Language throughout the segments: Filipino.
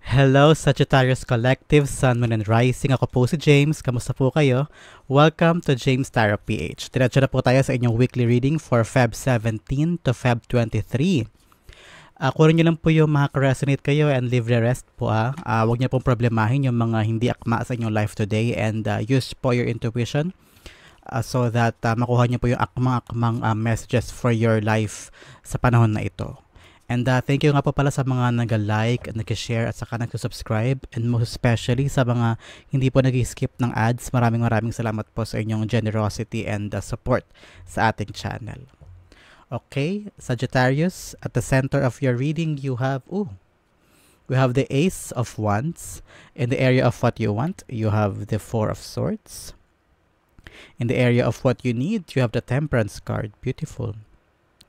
Hello, Sagittarius Collective, Sun, Moon, and Rising. Ako po si James. Kamusta po kayo? Welcome to James Tarot PH. Diretso na po tayo sa inyong weekly reading for Feb 17 to Feb 23. Kunin nyo lang po yung makaka-resonate kayo and leave the rest po. Huwag nyo pong problemahin yung mga hindi akma sa inyong life today and use po your intuition so that makuha nyo po yung akmang messages for your life sa panahon na ito. And thank you nga po pala sa mga nag-like, nag-share at saka nag-subscribe, and most especially sa mga hindi po nag-skip ng ads. Maraming salamat po sa inyong generosity and support sa ating channel. Okay, Sagittarius, at the center of your reading we have the Ace of Wands. In the area of what you want, you have the Four of Swords. In the area of what you need, you have the Temperance card. Beautiful.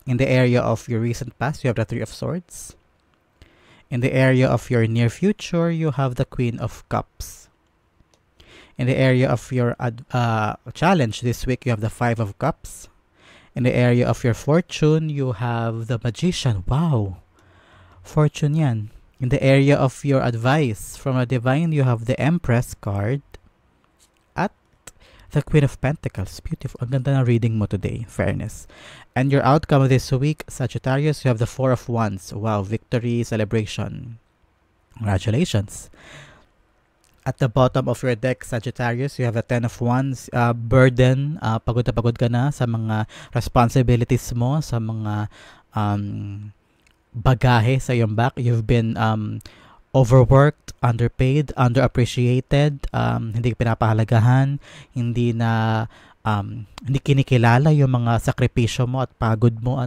In the area of your recent past, you have the Three of Swords. In the area of your near future, you have the Queen of Cups. In the area of your challenge this week, you have the Five of Cups. In the area of your fortune, you have the Magician. Wow! Fortune yan. In the area of your advice from the Divine, you have the Empress card. At the Queen of Pentacles. Beautiful. Ang ganda ng reading mo today. Fairness. And your outcome this week, Sagittarius, you have the Four of Wands. Wow, victory, celebration. Congratulations. At the bottom of your deck, Sagittarius, you have the Ten of Wands. Burden, pagod na pagod ka na sa mga responsibilities mo, sa mga bagahe sa iyong back. You've been overworked, underpaid, underappreciated, hindi pinapahalagahan, hindi kinikilala yung mga sakripisyo mo at pagod mo,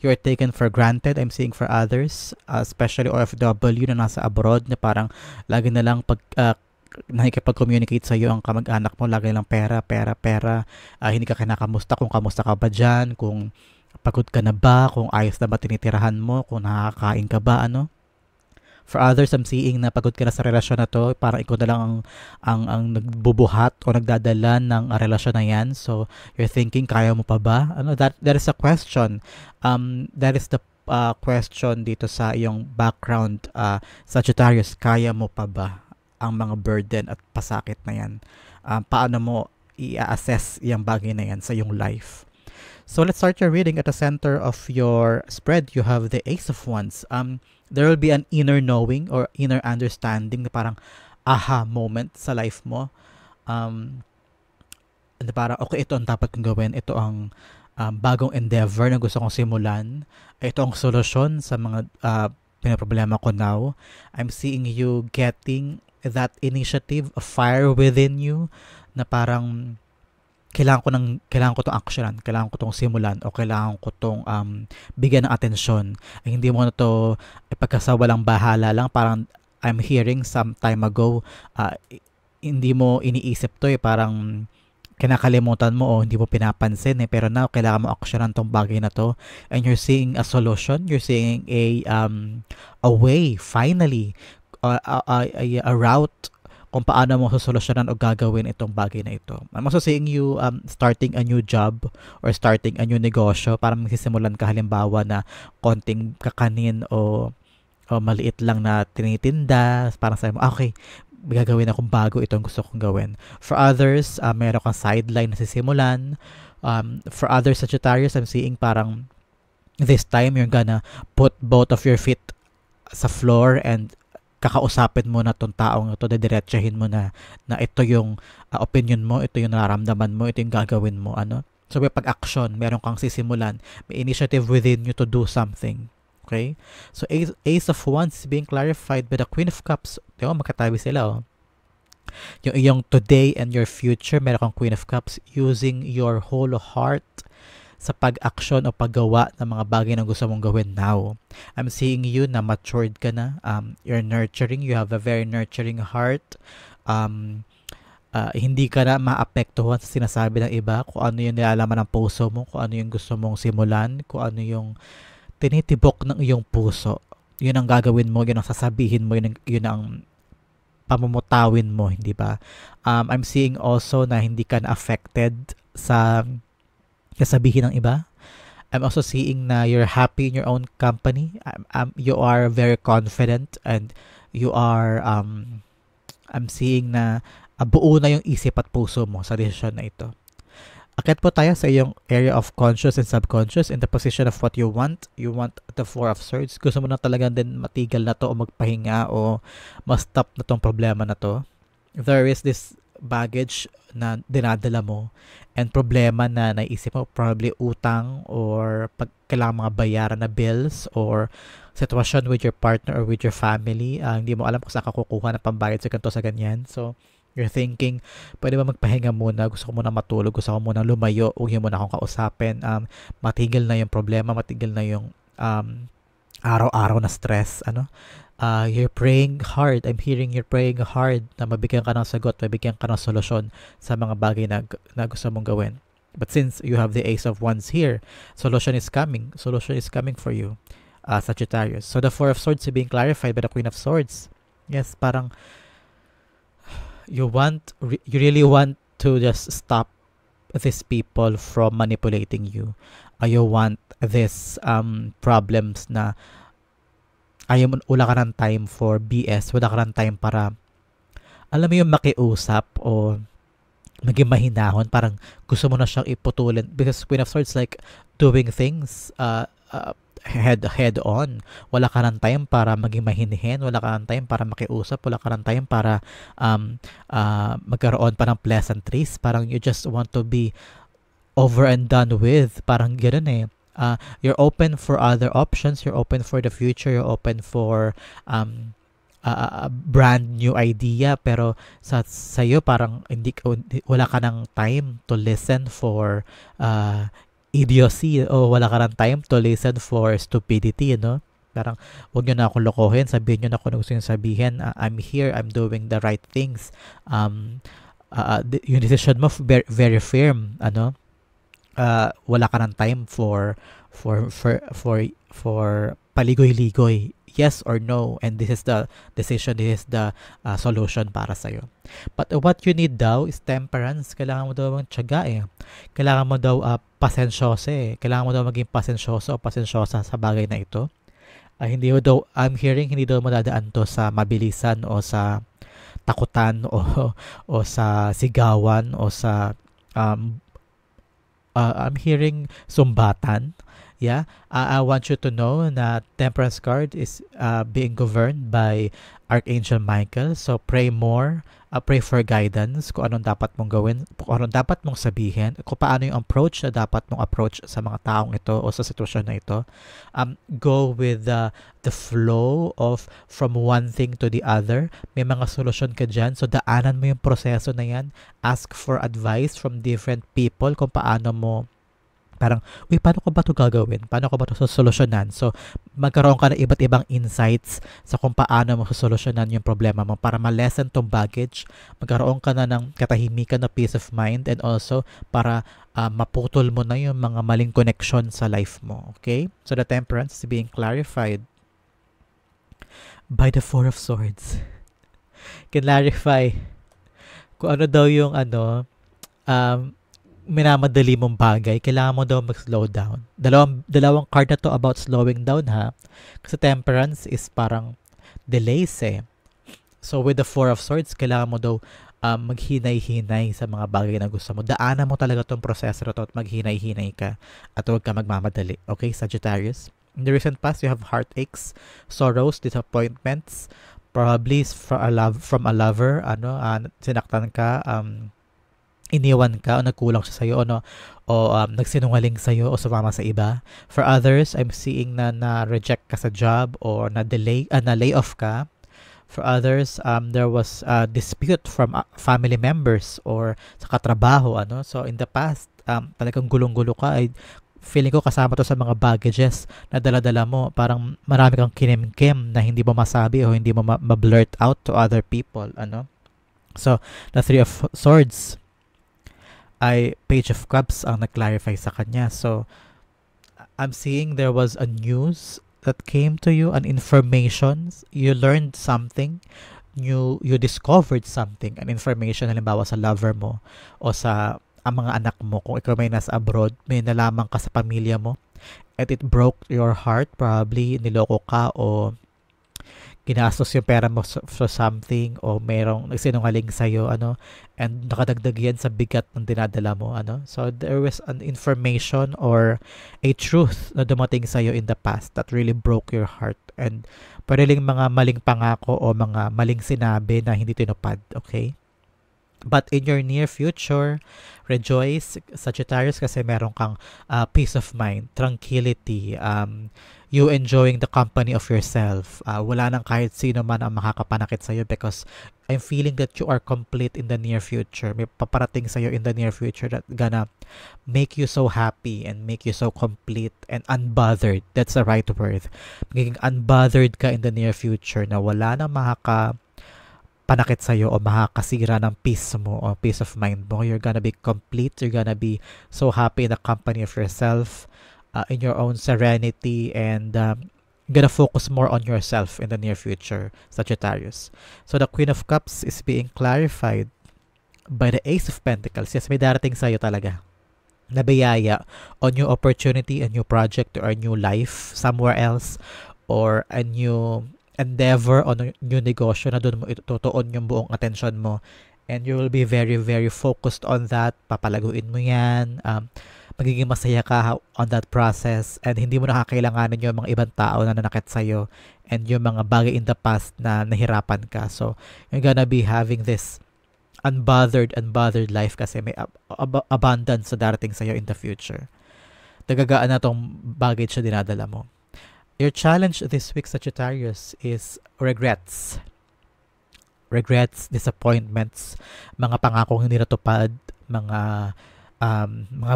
you're taken for granted. I'm seeing for others, especially OFW na nasa abroad, na parang lagi na lang nakikipag-communicate sa iyo ang kamag-anak mo, lagi lang pera, hindi ka kinakamusta kung kamusta ka ba dyan, kung pagod ka na ba, kung ayos na ba tinitirahan mo, kung nakakain ka ba, For others, I'm seeing na pagod ka na sa relasyon na to, parang ikaw na lang ang nagbubuhat o nagdadala ng relasyon na yan. So, you're thinking, kaya mo pa ba? That is a question. That is the question dito sa iyong background, Sagittarius. Kaya mo pa ba ang mga burden at pasakit na yan? Paano mo i-assess yung bagay na yan sa iyong life? So, let's start your reading. At the center of your spread, you have the Ace of Wands. There will be an inner knowing or inner understanding na parang aha moment sa life mo. Na parang, okay, ito ang dapat kong gawin. Ito ang bagong endeavor na gusto kong simulan. Ito ang solusyon sa mga pinaproblema ko now. I'm seeing you getting that initiative, a fire within you na parang kailangan ko tong actionan, kailangan ko tong simulan, o kailangan ko tong bigyan ng atensyon. Ay, hindi mo na to ipagkasawalang bahala lang. Parang I'm hearing some time ago, hindi mo iniisip to, parang kinakalimutan mo o hindi mo pinapansin, pero now kailangan mo actionan tong bagay na to, and you're seeing a solution, you're seeing a way, finally, a route kung paano mo susolusyonan o gagawin itong bagay na ito. I'm also seeing you starting a new job or starting a new negosyo. Parang magsisimulan ka halimbawa na konting kakanin o maliit lang na tinitinda. Parang sabi mo, okay, gagawin akong bago, itong gusto kong gawin. For others, meron kang sideline na sisimulan. For others, Sagittarius, I'm seeing parang this time you're gonna put both of your feet sa floor and kakausapin mo na tong taong ito, didiretsahin mo na ito yung opinion mo, ito yung nararamdaman mo, ito yung gagawin mo, So, may pag-action, meron kang sisimulan, may initiative within you to do something. Okay? So, Ace of Wands is being clarified by the Queen of Cups. Magkatabi sila, Yung iyong today and your future, meron kang Queen of Cups, using your whole heart sa pag-action o paggawa ng mga bagay na gusto mong gawin now. I'm seeing you na matured ka na. You're nurturing. You have a very nurturing heart. Hindi ka na maapektuhan sa sinasabi ng iba, kung ano yung nilalaman ng puso mo, kung ano yung gusto mong simulan, kung ano yung tinitibok ng iyong puso. Yun ang gagawin mo, yun ang sasabihin mo, yun ang pamumutawin mo, hindi ba? I'm seeing also na hindi ka na affected sa kasabihin ng iba. I'm also seeing na you're happy in your own company. You are very confident and You are, I'm seeing na buo na yung isip at puso mo sa desisyon na ito. Akit po tayo sa iyong area of conscious and subconscious in the position of what you want. You want the Four of Swords. Gusto mo na talaga din matigil na to o magpahinga o ma-stop na tong problema na to. There is this baggage na dinadala mo and problema na naisip mo, probably utang or pag kailangan mga bayaran na bills or sitwasyon with your partner or with your family. Hindi mo alam kung saan ka kukuha ng pambayad sa ganito sa ganyan. So, you're thinking, pwede ba magpahinga muna? Gusto ko muna matulog. Gusto ko muna lumayo. Huwag mo na akong kausapin. Matigil na yung problema. Matigil na yung araw-araw na stress. You're praying hard. I'm hearing you're praying hard na mabigyan ka ng sagot, mabigyan ka ng solusyon sa mga bagay na gusto mong gawin. But since you have the Ace of Wands here, solution is coming. Solution is coming for you, Sagittarius. So the Four of Swords is being clarified by the Queen of Swords. Yes, parang you really want to just stop these people from manipulating you. You want these problems na wala ka ng time for BS, wala ka ng time para alam mo yung makiusap o maging mahinahon, parang gusto mo na siyang iputulin because Queen of Swords like doing things head on. Wala ka ng time para maging mahinhin, wala ka ng time para makiusap, wala ka ng time para magkaroon pa ng pleasantries. Parang you just want to be over and done with. Parang ganoon eh. You're open for other options, you're open for the future, you're open for a brand new idea, pero sa'yo parang wala ka ng time to listen for idiocy o wala ka ng time to listen for stupidity, Parang huwag nyo na akong lokohin, sabihin nyo na kung ano gusto nyo sabihin. I'm here, I'm doing the right things. Yung decision mo very, very firm, wala ka ng time for paligoy-ligoy, yes or no, and this is the decision, this is the solution para sa'yo. But what you need daw is temperance. Kailangan mo daw ng tiyaga eh. Kailangan mo daw pasensyoso eh. Kailangan mo daw maging pasensyoso o pasensyosa sa bagay na ito. Hindi mo daw, I'm hearing, hindi daw mo dadaan to sa mabilisan o sa takutan o sa sigawan o sa I'm hearing sumbatan. Yeah, I want you to know na Temperance card is being governed by Archangel Michael. So pray more, pray for guidance kung anong dapat mong gawin, kung anong dapat mong sabihin, kung paano yung approach na dapat mong approach sa mga taong ito o sa sitwasyon na ito. Go with the flow of from one thing to the other. May mga solusyon ka dyan. So daanan mo yung proseso na yan. Ask for advice from different people kung paano mo parang, paano ko ba ito gagawin? Paano ko ba ito solusyonan? So, magkaroon ka ng iba't ibang insights sa kung paano mo solusyonan yung problema mo para ma-lessen tong baggage. Magkaroon ka na ng katahimikan na peace of mind and also para maputol mo na yung mga maling connection sa life mo. Okay? So, the temperance is being clarified by the Four of Swords. Clarify kung ano daw yung minamadali mong bagay, kailangan mo daw mag-slow down. Dalawang card na to about slowing down ha. Kasi temperance is parang delays eh. So with the Four of Swords, kailangan mo daw maghinay-hinay sa mga bagay na gusto mo. Daanan mo talaga tong proseso na to at maghinay-hinay ka at huwag ka magmamadali. Okay, Sagittarius? In the recent past, you have heartaches, sorrows, disappointments, probably from a lover, sinaktan ka, iniwan ka o nagkulang siya sa'yo o nagsinungaling sa'yo o sumama sa iba. For others, I'm seeing na na-reject ka sa job or na-lay off ka. For others, there was a dispute from family members or sa katrabaho. So, in the past, talagang gulong-gulo ka. Feeling ko kasama to sa mga baggages na dala-dala mo. Parang marami kang kinim-kim na hindi mo masabi o hindi mo ma-blurt out to other people. So, the Three of Swords ay Page of Cups ang nag-clarify sa kanya. So, I'm seeing there was a news that came to you, an information, you learned something, you discovered something, an information halimbawa sa lover mo o sa mga anak mo. Kung ikaw may nasa abroad, may nalaman ka sa pamilya mo and it broke your heart, probably niloko ka o ginastos yung pera mo for something o merong nagsinungaling sa'yo, ano, and nakadagdag yan sa bigat ng dinadala mo, ano. So, there was an information or a truth na dumating sa'yo in the past that really broke your heart and pwede mga maling pangako o mga maling sinabi na hindi tinupad, okay? But in your near future, rejoice, Sagittarius, kasi meron kang peace of mind, tranquility, you enjoying the company of yourself. Wala nang kahit sino man ang makakapanakit sa'yo because I'm feeling that you are complete in the near future. May paparating sa'yo in the near future that gonna make you so happy and make you so complete and unbothered. That's the right word. Magiging unbothered ka in the near future na wala nang panakit sa'yo o makakasira ng peace mo o peace of mind mo. You're gonna be complete. You're gonna be so happy in the company of yourself, in your own serenity, and gonna focus more on yourself in the near future, Sagittarius. So the Queen of Cups is being clarified by the Ace of Pentacles. Yes, may darating sa'yo talaga na biyaya o new opportunity, a new project, or a new life somewhere else, or a new endeavor o new negosyo na doon mo itutuon yung buong attention mo, and you will be very very focused on that. Papalaguin mo yan, magiging masaya ka on that process, and hindi mo nakakailanganin yung mga ibang tao na nanakit sa'yo and yung mga bagay in the past na nahirapan ka. So you're gonna be having this unbothered life kasi may abundance sa darating sa'yo in the future. Nagagaan na tong baggage na dinadala mo. Your challenge this week, Sagittarius, is regrets. Regrets, disappointments, mga pangakong hindi natupad, mga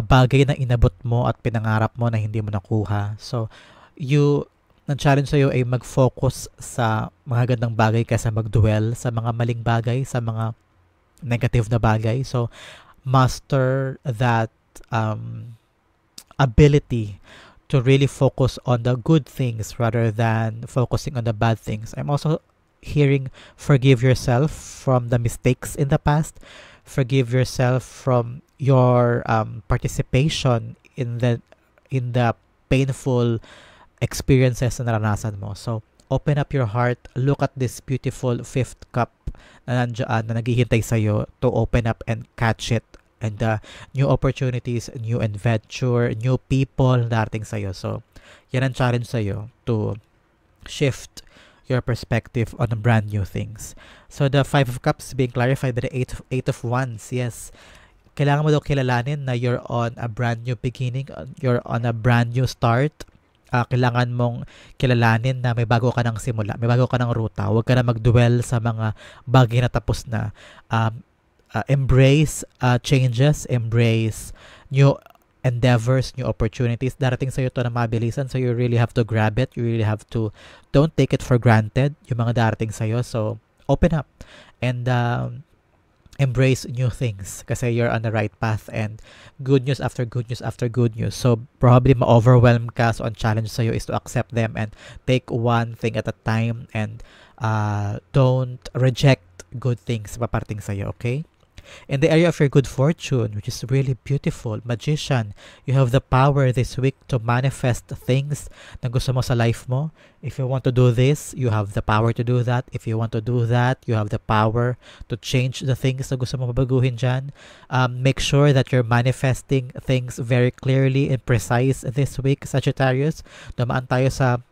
bagay na inabot mo at pinangarap mo na hindi mo nakuha. So, ang challenge sa'yo ay mag-focus sa mga gandang bagay kaysa mag-dwell sa mga maling bagay, sa mga negative na bagay. So, master that ability to really focus on the good things rather than focusing on the bad things. I'm also hearing forgive yourself from the mistakes in the past. Forgive yourself from your participation in the painful experiences na naranasan mo. So, open up your heart. Look at this beautiful fifth cup na nandiyan, na naghihintay sa'yo to open up and catch it. And new opportunities, new adventure, new people darating sa'yo. So, yan ang challenge sa'yo to shift your perspective on brand new things. So, the Five of Cups being clarified by the Eight of Wands. Yes, kailangan mo daw kilalanin na you're on a brand new beginning. You're on a brand new start. Kailangan mong kilalanin na may bago ka ng simula. May bago ka ng ruta. Huwag ka na mag-dwell sa mga bagay na tapos na. Embrace changes, embrace new endeavors, new opportunities. Darating sa'yo ito na mabilisan, so you really have to grab it. You really have to, don't take it for granted, yung mga darating sa'yo. So, open up and embrace new things kasi you're on the right path, and good news after good news after good news. So, probably ma-overwhelm ka, so ang challenge sa'yo is to accept them and take one thing at a time, and don't reject good things paparating sa'yo, okay? In the area of your good fortune, which is really beautiful, Magician, you have the power this week to manifest things na gusto mo sa life mo. If you want to do this, you have the power to do that. If you want to do that, you have the power to change the things na gusto mo baguhin dyan. Make sure that you're manifesting things very clearly and precise this week, Sagittarius. Dumaan tayo sa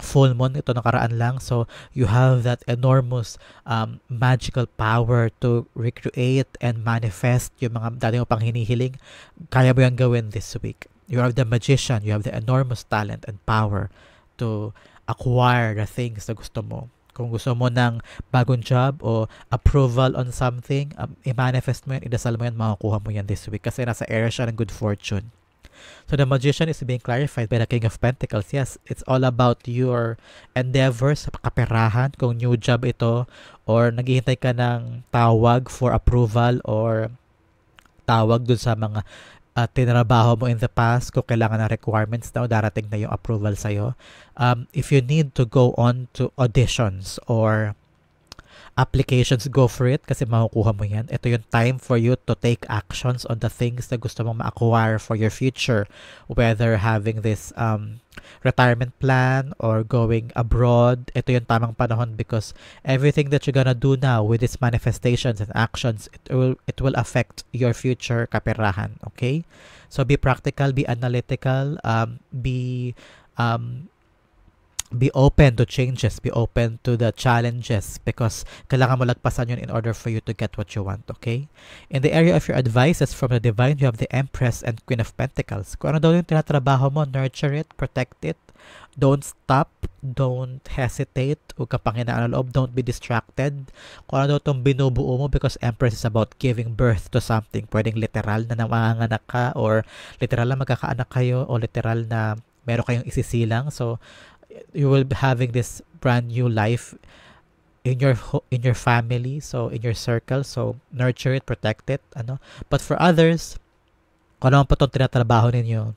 full moon ito nakaraan lang, so you have that enormous magical power to recreate and manifest yung mga dati mo pang hinihiling. Kaya mo yan gawin this week. You are the magician, you have the enormous talent and power to acquire the things na gusto mo. Kung gusto mo ng bagong job o approval on something, i-manifest mo yan, idasal mo yan, makukuha mo yan this week kasi nasa area siya ng good fortune. So the Magician is being clarified by the King of Pentacles. Yes, it's all about your endeavors sa kaperahan, kung new job ito or naghihintay ka ng tawag for approval or tawag dun sa mga tinrabaho mo in the past, kung kailangan ng requirements na darating na yung approval sa'yo. If you need to go on to auditions or applications, go for it kasi makukuha mo yan. Ito yung time for you to take actions on the things na gusto mong ma-acquire for your future. Whether having this retirement plan or going abroad, ito yung tamang panahon because everything that you're gonna do now with these manifestations and actions, it will affect your future kaperahan. Okay? So be practical, be analytical, um, be open to changes, be open to the challenges because kailangan mo lagpasan yun in order for you to get what you want, okay? In the area of your advices from the divine, you have the Empress and Queen of Pentacles. Kung ano daw yung tinatrabaho mo, nurture it, protect it, don't stop, don't hesitate, huwag kang panghinaan ng loob, don't be distracted. Kung ano daw itong binubuo mo because Empress is about giving birth to something. Pwedeng literal na nanganganak ka or literal na magkakaanak kayo o literal na meron kayong isisilang. So, you will be having this brand new life in your family, so in your circle. So nurture it, protect it, but for others, kung ano pa itong tinatrabaho ninyo,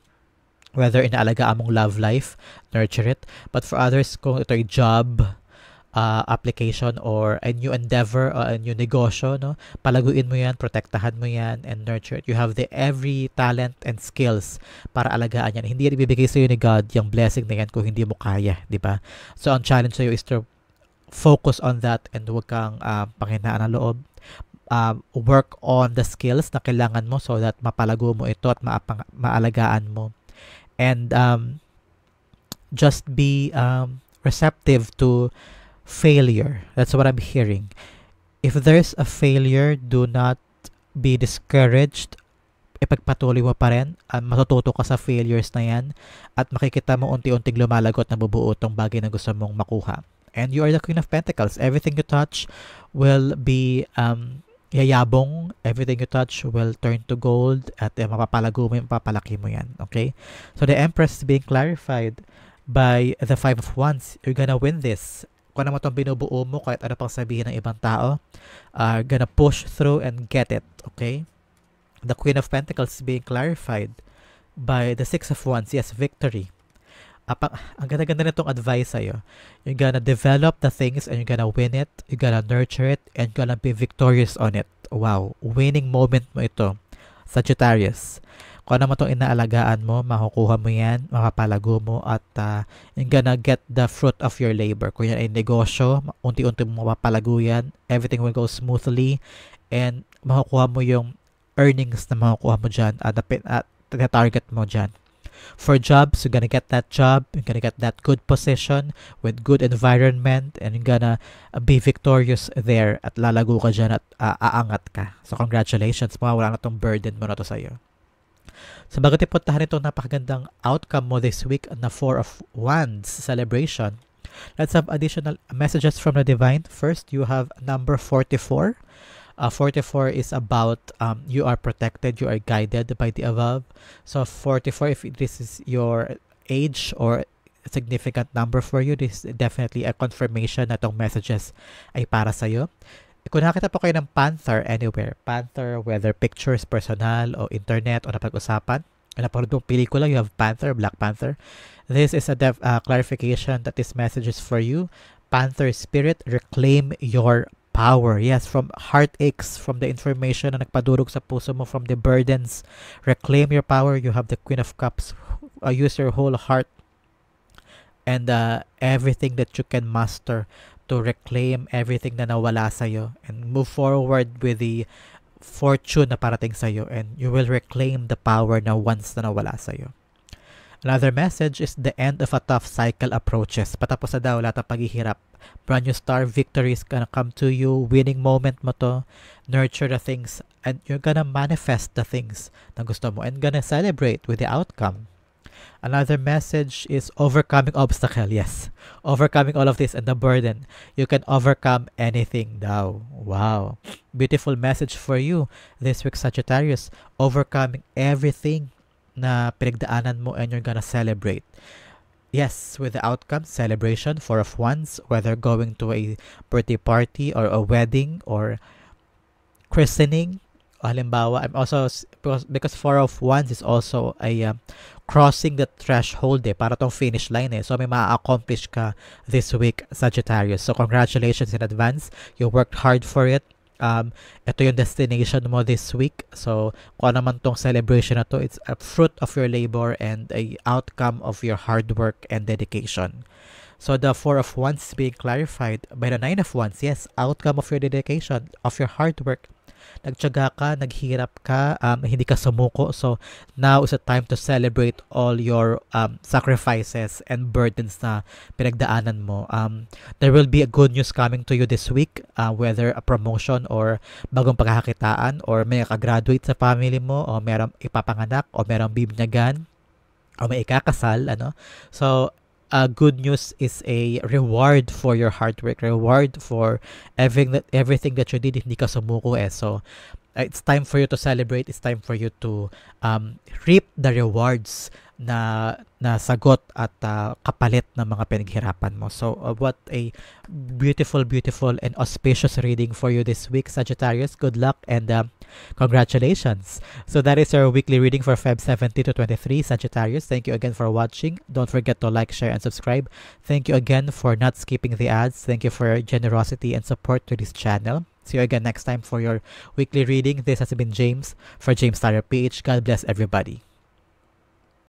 whether inaalagaan mong love life, nurture it, but for others, kung ito ay job application or a new endeavor or a new negosyo, palaguin mo yan, protektahan mo yan, and nurture it. You have the every talent and skills para alagaan yan. Hindi yan ibibigay sa'yo ni God yung blessing na yan kung hindi mo kaya, di ba? So, ang challenge sa'yo is to focus on that and huwag kang panghinaan ng loob. Work on the skills na kailangan mo so that mapalago mo ito at maalagaan mo. And just be receptive to failure. That's what I'm hearing. If there's a failure, do not be discouraged. Ipagpatuloy mo pa rin. Matututo ka sa failures na yan at makikita mo unti-unting lumalagot na bubuo tong bagay na gusto mong makuha. And you are the Queen of Pentacles. Everything you touch will be yayabong. Everything you touch will turn to gold at mapapalago mo, mapapalaki mo yan. Okay? So the Empress is being clarified by the Five of Wands. You're gonna win this. Kung ano mo itong binubuo mo, kahit ano pang sabihin ng ibang tao, gonna push through and get it, okay? The Queen of Pentacles is being clarified by the Six of Wands. Yes, victory. Ang ganda-ganda nitong advice sa'yo. You're gonna develop the things and you're gonna win it, you're gonna nurture it, and you're gonna be victorious on it. Wow, winning moment mo ito, Sagittarius. Kung ano mo itong inaalagaan mo, makukuha mo yan, makapalago mo, at you're gonna get the fruit of your labor. Kung yan ay negosyo, unti-unti mo mapapalago yan, everything will go smoothly, and makukuha mo yung earnings na makukuha mo dyan at target mo dyan. For jobs, you're gonna get that job, you're gonna get that good position with good environment, and you're gonna be victorious there at lalago ka dyan at aangat ka. So congratulations, mawawala na itong burden mo na to sa'yo. So bago tayo puntahan itong napakagandang outcome mo this week na Four of Wands celebration, let's have additional messages from the divine. First, you have number 44. 44 is about you are protected, you are guided by the above. So 44, if this is your age or a significant number for you, this is definitely a confirmation na itong messages ay para sa'yo. Kung nakita po kayo ng Panther anywhere, Panther, whether pictures, personal, o internet, o napag-usapan, o napanood mong pelikula, you have Panther, Black Panther. This is a clarification that this message is for you. Panther spirit, reclaim your power. Yes, from heartaches, from the information na nagpadurog sa puso mo, from the burdens, reclaim your power. You have the Queen of Cups. Use your whole heart and everything that you can muster to reclaim everything na nawala sa'yo and move forward with the fortune na parating sa'yo, and you will reclaim the power na once na nawala sa'yo. Another message is the end of a tough cycle approaches. Patapos na daw lahat ng paghihirap. Brand new star, victory is gonna come to you. Winning moment mo to. Nurture the things and you're gonna manifest the things na gusto mo and gonna celebrate with the outcome. Another message is overcoming obstacle. Yes, overcoming all of this and the burden. You can overcome anything daw. Wow. Beautiful message for you this week, Sagittarius. Overcoming everything na pinagdaanan mo and you're gonna celebrate. Yes, with the outcome, celebration, Four of Wands, whether going to a birthday party or a wedding or christening. Halimbawa, I'm also, because Four of Wands is also a crossing the threshold para tong finish line So may ma-accomplish ka this week, Sagittarius. So congratulations in advance. You worked hard for it. Ito yung destination mo this week. So kung ano man tong celebration na to, it's a fruit of your labor and a outcome of your hard work and dedication. So the Four of Wands being clarified by the Nine of Wands. Yes, outcome of your dedication, of your hard work. Nagtiyaga ka, naghirap ka, hindi ka sumuko. So now is the time to celebrate all your sacrifices and burdens na pinagdaanan mo. There will be a good news coming to you this week, whether a promotion or bagong pagkakakitaan, or may ka-graduate sa family mo, o merong ipapanganak, o merong bibinyagan, o may ikakasal. So good news is a reward for your hard work, reward for everything that you did. Hindi ka sumuko So it's time for you to celebrate. It's time for you to reap the rewards na sagot at kapalit ng mga pinaghirapan mo. So what a beautiful and auspicious reading for you this week, Sagittarius. Good luck and congratulations. So that is our weekly reading for Feb 17 to 23, Sagittarius. Thank you again for watching. Don't forget to like, share, and subscribe. Thank you again for not skipping the ads. Thank you for your generosity and support to this channel. See you again next time for your weekly reading. This has been James for James Starrer PH. God bless everybody.